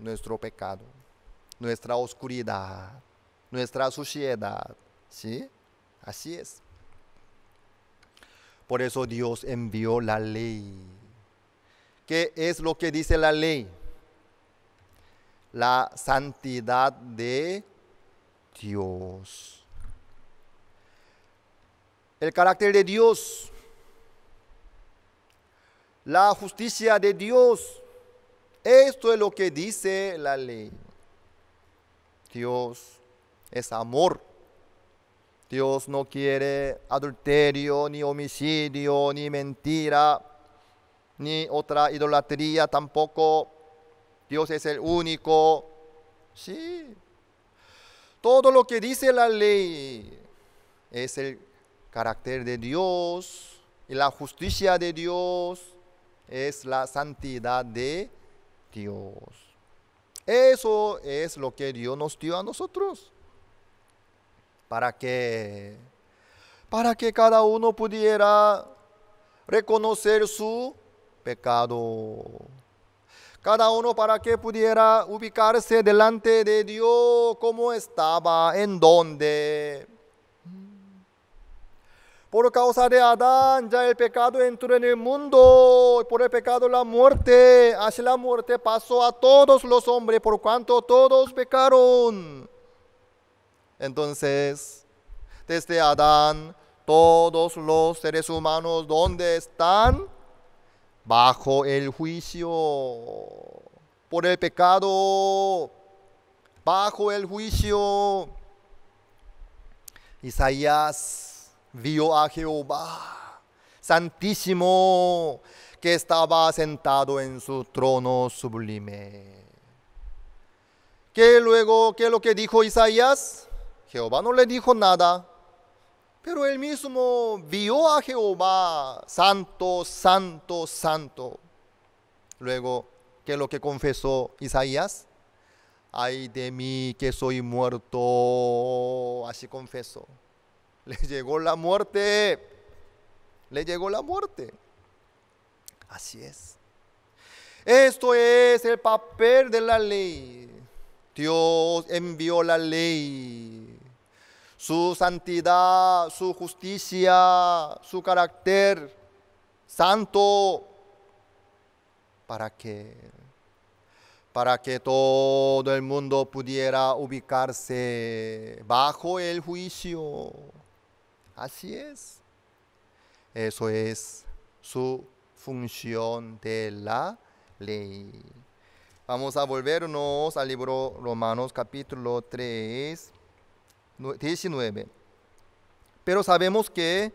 nuestro pecado, nuestra oscuridad, nuestra suciedad. ¿Sí? Así es. Por eso Dios envió la ley. ¿Qué es lo que dice la ley? La santidad de Dios. El carácter de Dios. La justicia de Dios. Esto es lo que dice la ley. Dios es amor. Dios no quiere adulterio, ni homicidio, ni mentira, ni otra idolatría tampoco. Dios es el único. Sí. Todo lo que dice la ley es el carácter de Dios y la justicia de Dios es la santidad de Dios. Eso es lo que Dios nos dio a nosotros. ¿Para qué? Para que cada uno pudiera reconocer su pecado. Cada uno para que pudiera ubicarse delante de Dios como estaba, en dónde. Por causa de Adán ya el pecado entró en el mundo, por el pecado la muerte, así la muerte pasó a todos los hombres por cuanto todos pecaron. Entonces, desde Adán, todos los seres humanos, ¿dónde están? Bajo el juicio, por el pecado, bajo el juicio. Isaías vio a Jehová, santísimo, que estaba sentado en su trono sublime. ¿Qué es lo que dijo Isaías? Jehová no le dijo nada, pero él mismo vio a Jehová, santo, santo, santo. Luego, ¿qué es lo que confesó Isaías? Ay de mí que soy muerto, así confesó. Le llegó la muerte, le llegó la muerte. Así es. Esto es el papel de la ley. Dios envió la ley, su santidad, su justicia, su carácter santo. ¿Para qué? Para que todo el mundo pudiera ubicarse bajo el juicio. Así es. Eso es su función de la ley. Vamos a volvernos al libro Romanos capítulo 3, 19. Pero sabemos que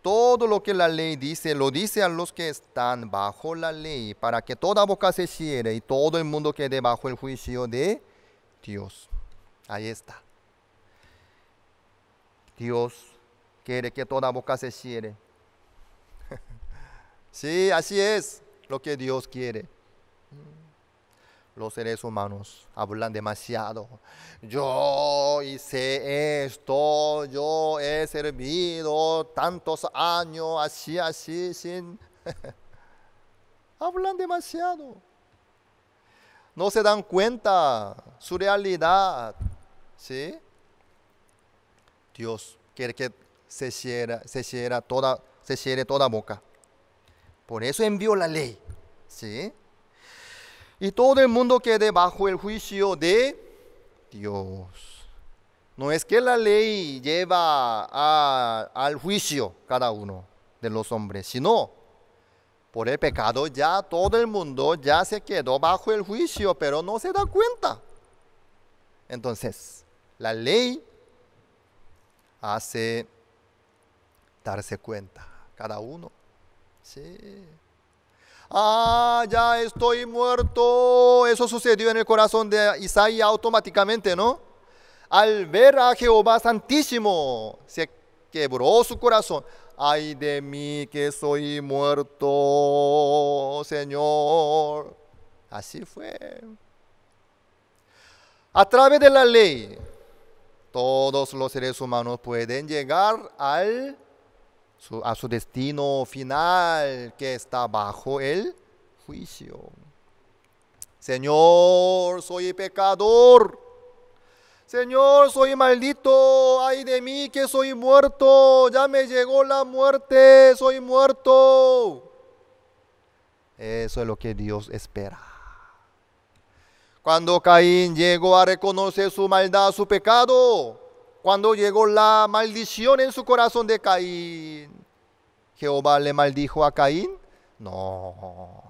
todo lo que la ley dice, lo dice a los que están bajo la ley, para que toda boca se cierre y todo el mundo quede bajo el juicio de Dios. Ahí está. Dios quiere que toda boca se cierre. Sí, así es lo que Dios quiere. Los seres humanos hablan demasiado. Yo hice esto, yo he servido tantos años, así, sin... Hablan demasiado. No se dan cuenta su realidad. ¿Sí? Dios quiere que se cierre toda boca. Por eso envió la ley. ¿Sí? Y todo el mundo quede bajo el juicio de Dios. No es que la ley lleva al juicio cada uno de los hombres, sino por el pecado ya todo el mundo ya se quedó bajo el juicio, pero no se da cuenta. Entonces, la ley hace darse cuenta cada uno. Sí. Ya estoy muerto. Eso sucedió en el corazón de Isaías automáticamente, ¿no? Al ver a Jehová Santísimo, se quebró su corazón. ay de mí que soy muerto, Señor. Así fue. A través de la ley, todos los seres humanos pueden llegar a su destino final, que está bajo el juicio. Señor, soy pecador. Señor, soy maldito. Ay de mí que soy muerto. Ya me llegó la muerte. Soy muerto. Eso es lo que Dios espera. Cuando Caín llegó a reconocer su maldad, su pecado, cuando llegó la maldición en su corazón de Caín, ¿Jehová le maldijo a Caín? No.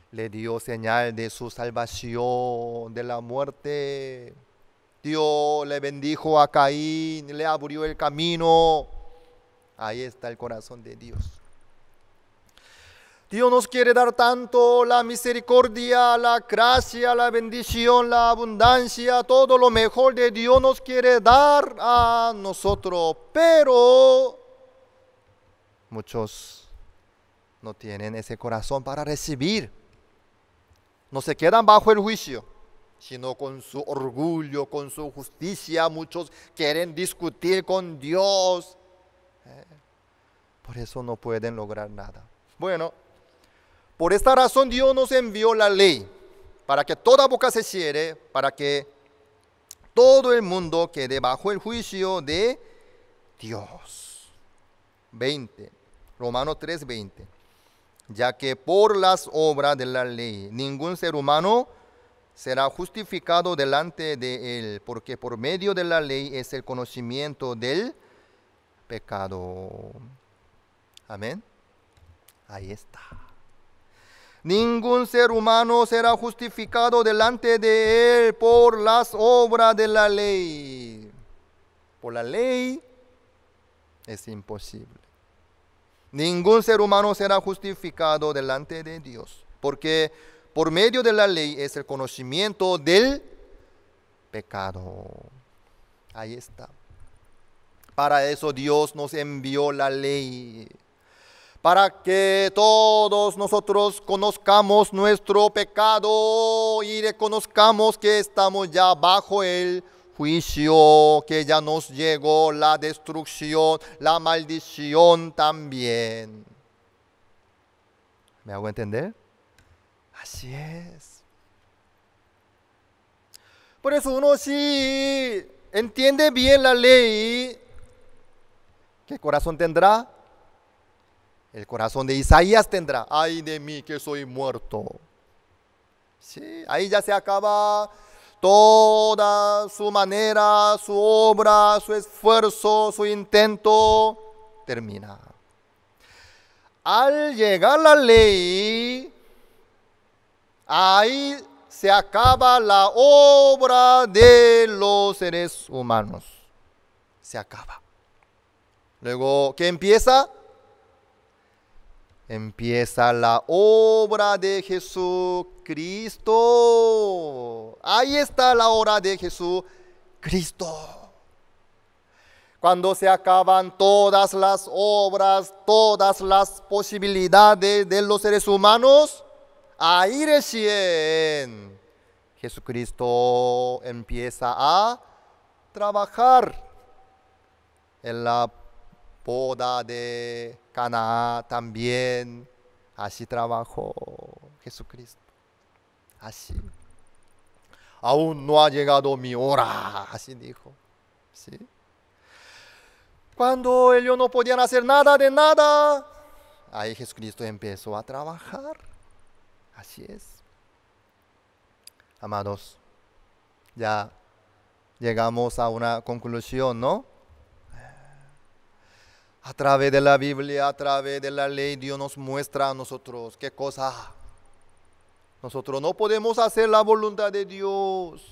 Le dio señal de su salvación, de la muerte. Dios le bendijo a Caín, le abrió el camino. Ahí está el corazón de Dios. Dios nos quiere dar tanto la misericordia, la gracia, la bendición, la abundancia, todo lo mejor de Dios nos quiere dar a nosotros. Pero muchos no tienen ese corazón para recibir. No se quedan bajo el juicio, sino con su orgullo, con su justicia. Muchos quieren discutir con Dios. Por eso no pueden lograr nada. Bueno, por esta razón Dios nos envió la ley, para que toda boca se cierre, para que todo el mundo quede bajo el juicio de Dios. 20, Romanos 3:20. Ya que por las obras de la ley ningún ser humano será justificado delante de él, porque por medio de la ley es el conocimiento del pecado. Amén. Ahí está. Ningún ser humano será justificado delante de él por las obras de la ley. Por la ley es imposible. Ningún ser humano será justificado delante de Dios, porque por medio de la ley es el conocimiento del pecado. Ahí está. Para eso Dios nos envió la ley, para que todos nosotros conozcamos nuestro pecado y reconozcamos que estamos ya bajo el juicio, que ya nos llegó la destrucción, la maldición también. ¿Me hago entender? Así es. Por eso uno si entiende bien la ley, ¿qué corazón tendrá? El corazón de Isaías tendrá. Ay de mí que soy muerto. Sí, ahí ya se acaba toda su manera, su obra, su esfuerzo, su intento. Termina. Al llegar la ley, ahí se acaba la obra de los seres humanos. Se acaba. Luego, ¿qué empieza? Empieza la obra de Jesucristo. Ahí está la obra de Jesucristo. Cuando se acaban todas las obras, todas las posibilidades de los seres humanos, ahí recién Jesucristo empieza a trabajar en la boda de Caná también. Así trabajó Jesucristo. Así. Aún no ha llegado mi hora, así dijo. ¿Sí? Cuando ellos no podían hacer nada de nada, ahí Jesucristo empezó a trabajar. Así es. Amados, ya llegamos a una conclusión, ¿no? A través de la Biblia, a través de la ley, Dios nos muestra a nosotros qué cosa. Nosotros no podemos hacer la voluntad de Dios.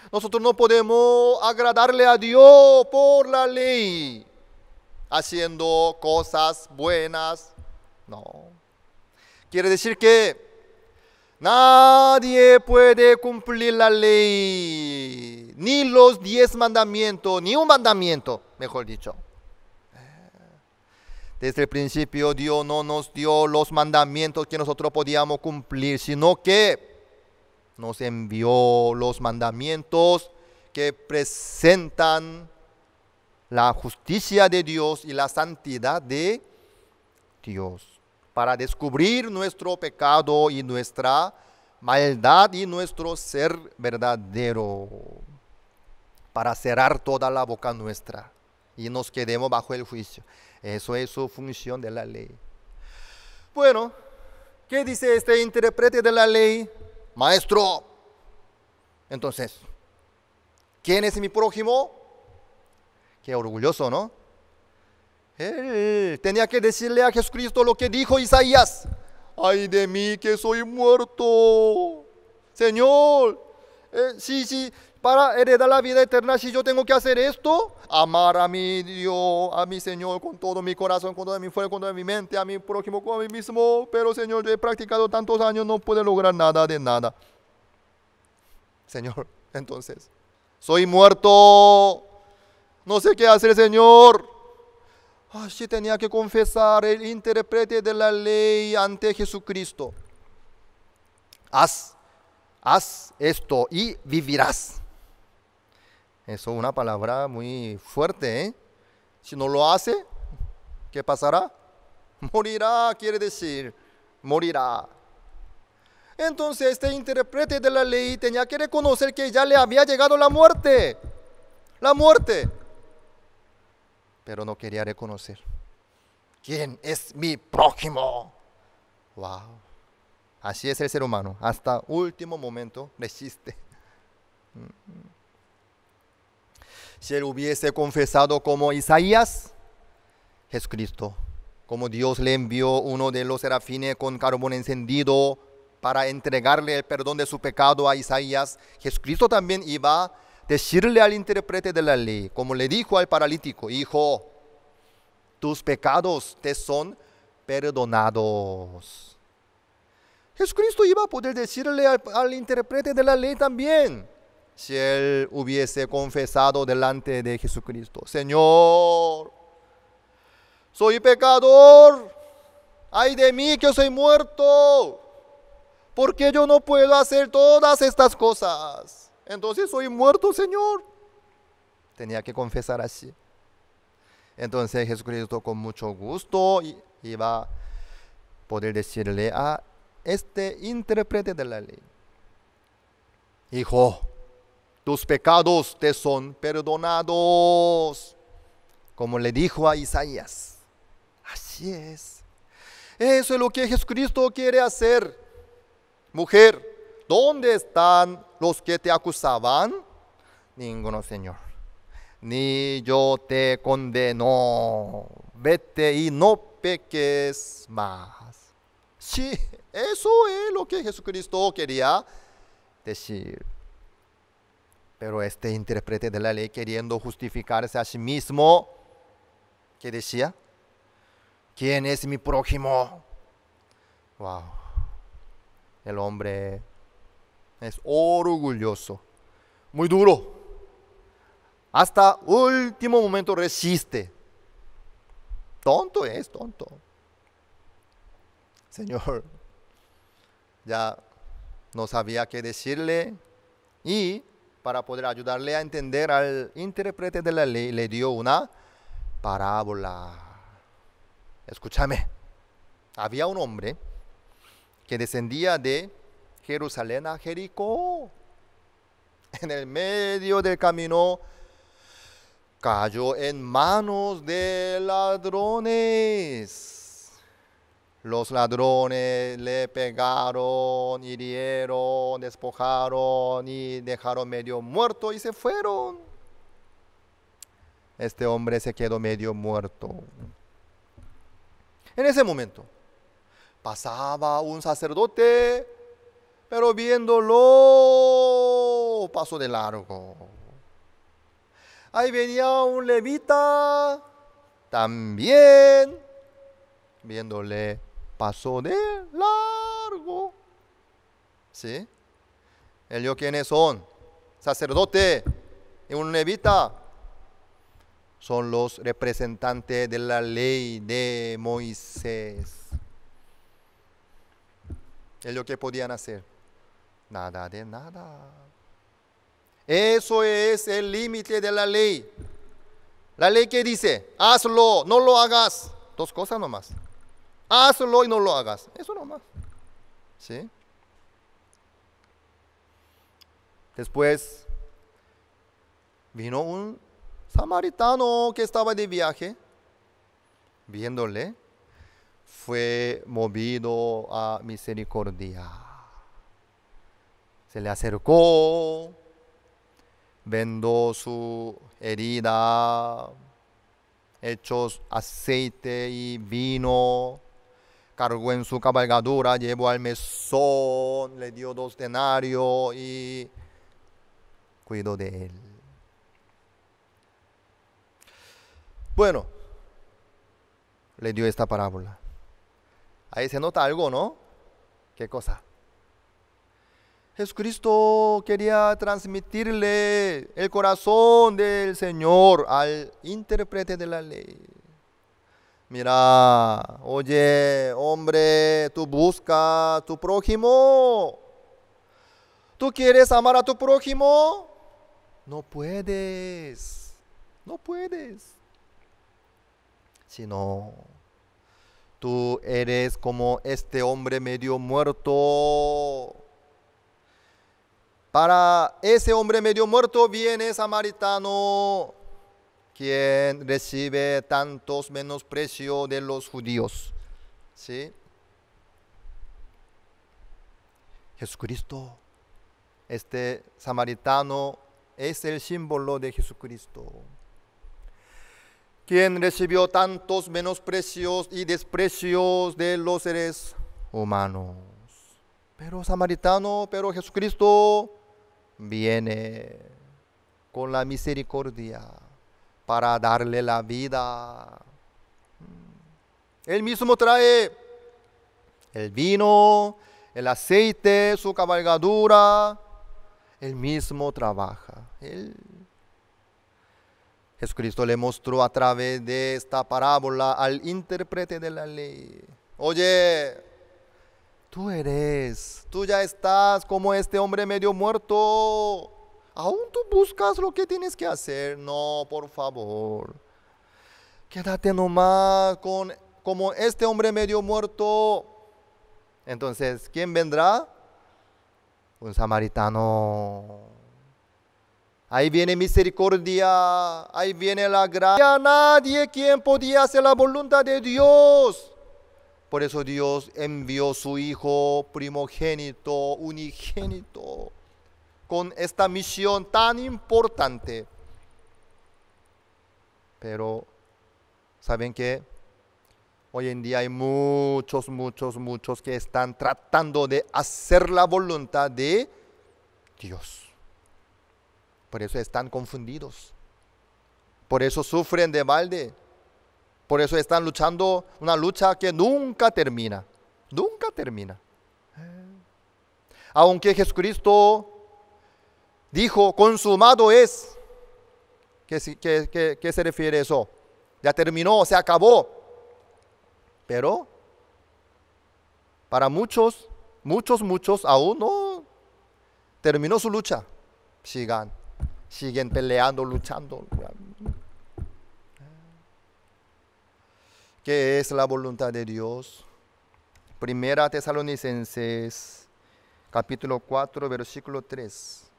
Nosotros no podemos agradarle a Dios por la ley, haciendo cosas buenas. No. Quiere decir que nadie puede cumplir la ley, ni los 10 mandamientos, ni un mandamiento, mejor dicho. Desde el principio Dios no nos dio los mandamientos que nosotros podíamos cumplir, sino que nos envió los mandamientos que presentan la justicia de Dios y la santidad de Dios, para descubrir nuestro pecado y nuestra maldad y nuestro ser verdadero, para cerrar toda la boca nuestra y nos quedemos bajo el juicio. Eso es su función de la ley. Bueno, ¿qué dice este intérprete de la ley? Maestro, entonces, ¿quién es mi prójimo? Qué orgulloso, ¿no? Él tenía que decirle a Jesucristo lo que dijo Isaías. Ay de mí que soy muerto. Señor, sí, para heredar la vida eterna, si yo tengo que hacer esto, amar a mi Dios, a mi Señor con todo mi corazón, con toda mi fuerza, con toda mi mente, a mi prójimo como a mí mismo. Pero Señor, yo he practicado tantos años, no puedo lograr nada de nada. Señor, entonces, soy muerto, no sé qué hacer, Señor. Así tenía que confesar el intérprete de la ley ante Jesucristo. Haz esto y vivirás. Eso es una palabra muy fuerte, ¿eh? Si no lo hace, ¿qué pasará? Morirá, quiere decir, morirá. Entonces este intérprete de la ley tenía que reconocer que ya le había llegado la muerte. La muerte. Pero no quería reconocer. ¿Quién es mi prójimo? Wow. Así es el ser humano. Hasta último momento resiste. Si él hubiese confesado como Isaías, Jesucristo, como Dios le envió uno de los serafines con carbón encendido para entregarle el perdón de su pecado a Isaías, Jesucristo también iba a decirle al intérprete de la ley, como le dijo al paralítico: hijo, tus pecados te son perdonados. Jesucristo iba a poder decirle al intérprete de la ley también, si él hubiese confesado delante de Jesucristo: Señor, soy pecador, ay de mí que soy muerto, porque yo no puedo hacer todas estas cosas. Entonces soy muerto, Señor. Tenía que confesar así. Entonces Jesucristo con mucho gusto iba a poder decirle a este intérprete de la ley: hijo, tus pecados te son perdonados, como le dijo a Isaías. Así es. Eso es lo que Jesucristo quiere hacer. Mujer, ¿dónde están los que te acusaban? Ninguno, Señor. Ni yo te condeno. Vete y no peques más. Sí, eso es lo que Jesucristo quería decir. Pero este intérprete de la ley, queriendo justificarse a sí mismo, ¿qué decía? ¿Quién es mi prójimo? Wow. El hombre es orgulloso, muy duro. Hasta último momento resiste. Tonto es, tonto. Señor, ya no sabía qué decirle, y para poder ayudarle a entender al intérprete de la ley, le dio una parábola. Escúchame. Había un hombre que descendía de Jerusalén a Jericó. En el medio del camino cayó en manos de ladrones. Los ladrones le pegaron, hirieron, despojaron y dejaron medio muerto y se fueron. Este hombre se quedó medio muerto. En ese momento pasaba un sacerdote, pero viéndolo pasó de largo. Ahí venía un levita, también viéndole pasó de largo. ¿Sí? ¿Ellos quiénes son? Sacerdote y un levita. son los representantes de la ley de Moisés. Es lo que podían hacer. Nada de nada. Eso es el límite de la ley. La ley que dice, hazlo, no lo hagas. Dos cosas nomás. Hazlo y no lo hagas. Eso nomás. ¿Sí? Después vino un samaritano que estaba de viaje. Viéndole, fue movido a misericordia. Se le acercó, vendó su herida, echó aceite y vino, cargó en su cabalgadura, llevó al mesón, le dio 2 denarios y cuidó de él. Bueno, le dio esta parábola. Ahí se nota algo, ¿no? ¿Qué cosa? Jesucristo quería transmitirle el corazón del Señor al intérprete de la ley. Mira, oye, hombre, tú buscas a tu prójimo. ¿Tú quieres amar a tu prójimo? No puedes. No puedes. Sino, tú eres como este hombre medio muerto. Para ese hombre medio muerto viene samaritano, quien recibe tantos menosprecios de los judíos. ¿Sí? Jesucristo, este samaritano, es el símbolo de Jesucristo, quien recibió tantos menosprecios y desprecios de los seres humanos. Pero Jesucristo viene con la misericordia para darle la vida. Él mismo trae el vino, el aceite, su cabalgadura. Él mismo trabaja. Jesucristo le mostró a través de esta parábola al intérprete de la ley. Oye, tú ya estás como este hombre medio muerto. ¿Aún tú buscas lo que tienes que hacer? No, por favor. Quédate nomás como este hombre medio muerto. Entonces, ¿quién vendrá? Un samaritano. Ahí viene misericordia, ahí viene la gracia. Nadie quien podía hacer la voluntad de Dios. Por eso Dios envió su Hijo primogénito, unigénito, con esta misión tan importante. Pero, ¿saben qué? Hoy en día hay muchos que están tratando de hacer la voluntad de Dios. Por eso están confundidos. Por eso sufren de balde. Por eso están luchando una lucha que nunca termina. Nunca termina. Aunque Jesucristo dijo, consumado es. ¿Qué se refiere a eso? Ya terminó, se acabó. Pero para muchos aún no terminó su lucha. Siguen peleando, luchando. ¿Qué es la voluntad de Dios? Primera Tesalonicenses, capítulo 4, versículo 3.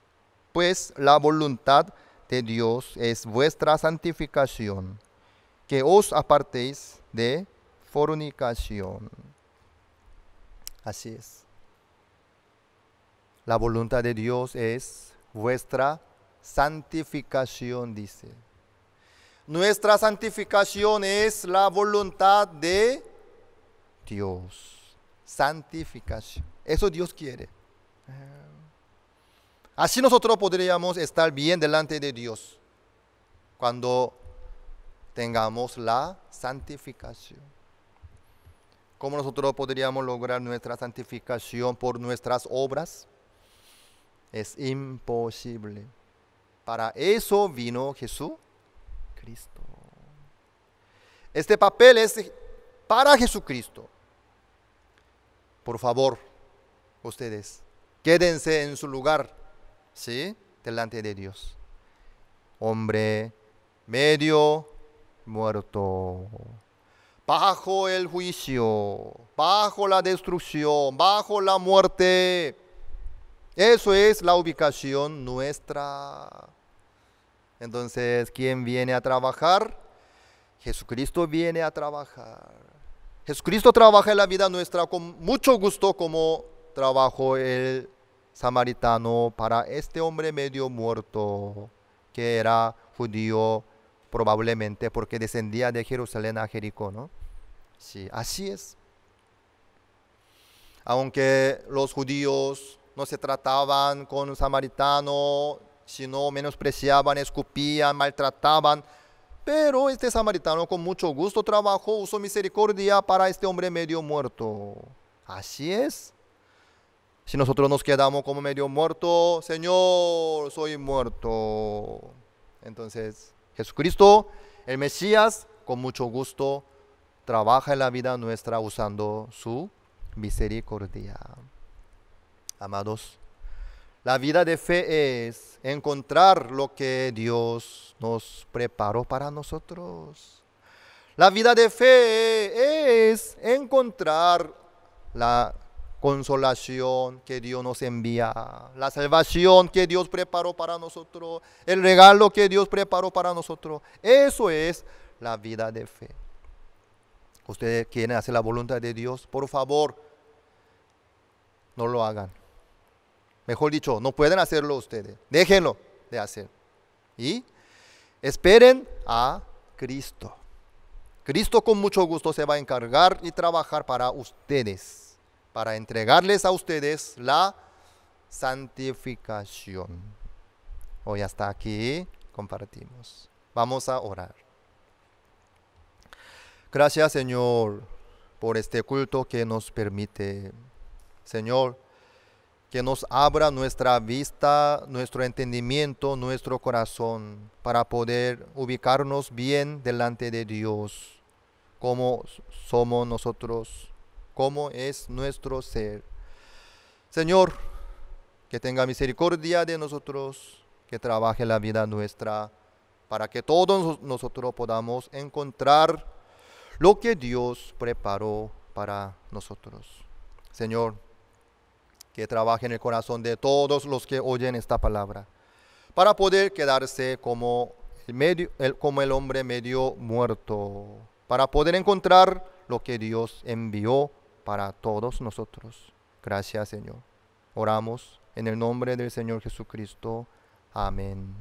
Pues la voluntad de Dios es vuestra santificación, que os apartéis de fornicación. Así es. La voluntad de Dios es vuestra santificación, dice. Nuestra santificación es la voluntad de Dios. Santificación. Eso Dios quiere. Así nosotros podríamos estar bien delante de Dios cuando tengamos la santificación. ¿Cómo nosotros podríamos lograr nuestra santificación por nuestras obras? Es imposible. Para eso vino Jesucristo. Este papel es para Jesucristo. Por favor, ustedes, quédense en su lugar, ¿sí? Delante de Dios. Hombre medio muerto, bajo el juicio, bajo la destrucción, bajo la muerte. Eso es la ubicación nuestra. Entonces, ¿quién viene a trabajar? Jesucristo viene a trabajar. Jesucristo trabaja en la vida nuestra con mucho gusto, como trabajó el samaritano para este hombre medio muerto, que era judío probablemente porque descendía de Jerusalén a Jericó, ¿no? Sí, así es. Aunque los judíos no se trataban con un samaritano, sino menospreciaban, escupían, maltrataban, pero este samaritano con mucho gusto trabajó, usó misericordia para este hombre medio muerto. Así es. Si nosotros nos quedamos como medio muerto, Señor, soy muerto. Entonces, Jesucristo, el Mesías, con mucho gusto, trabaja en la vida nuestra usando su misericordia. Amados, la vida de fe es encontrar lo que Dios nos preparó para nosotros. La vida de fe es encontrar la consolación que Dios nos envía, la salvación que Dios preparó para nosotros, el regalo que Dios preparó para nosotros. Eso es la vida de fe. Ustedes quieren hacer la voluntad de Dios, por favor, no lo hagan. Mejor dicho, no pueden hacerlo ustedes. Déjenlo de hacer. Y esperen a Cristo. Cristo con mucho gusto se va a encargar y trabajar para ustedes, para entregarles a ustedes la santificación. Hoy hasta aquí compartimos. Vamos a orar. Gracias, Señor, por este culto que nos permite. Señor, que nos abra nuestra vista, nuestro entendimiento, nuestro corazón, para poder ubicarnos bien delante de Dios, como somos nosotros, como es nuestro ser. Señor, que tenga misericordia de nosotros, que trabaje la vida nuestra, para que todos nosotros podamos encontrar lo que Dios preparó para nosotros. Señor, que trabaje en el corazón de todos los que oyen esta palabra, para poder quedarse como el hombre medio muerto, para poder encontrar lo que Dios envió para todos nosotros. Gracias, Señor. Oramos en el nombre del Señor Jesucristo. Amén.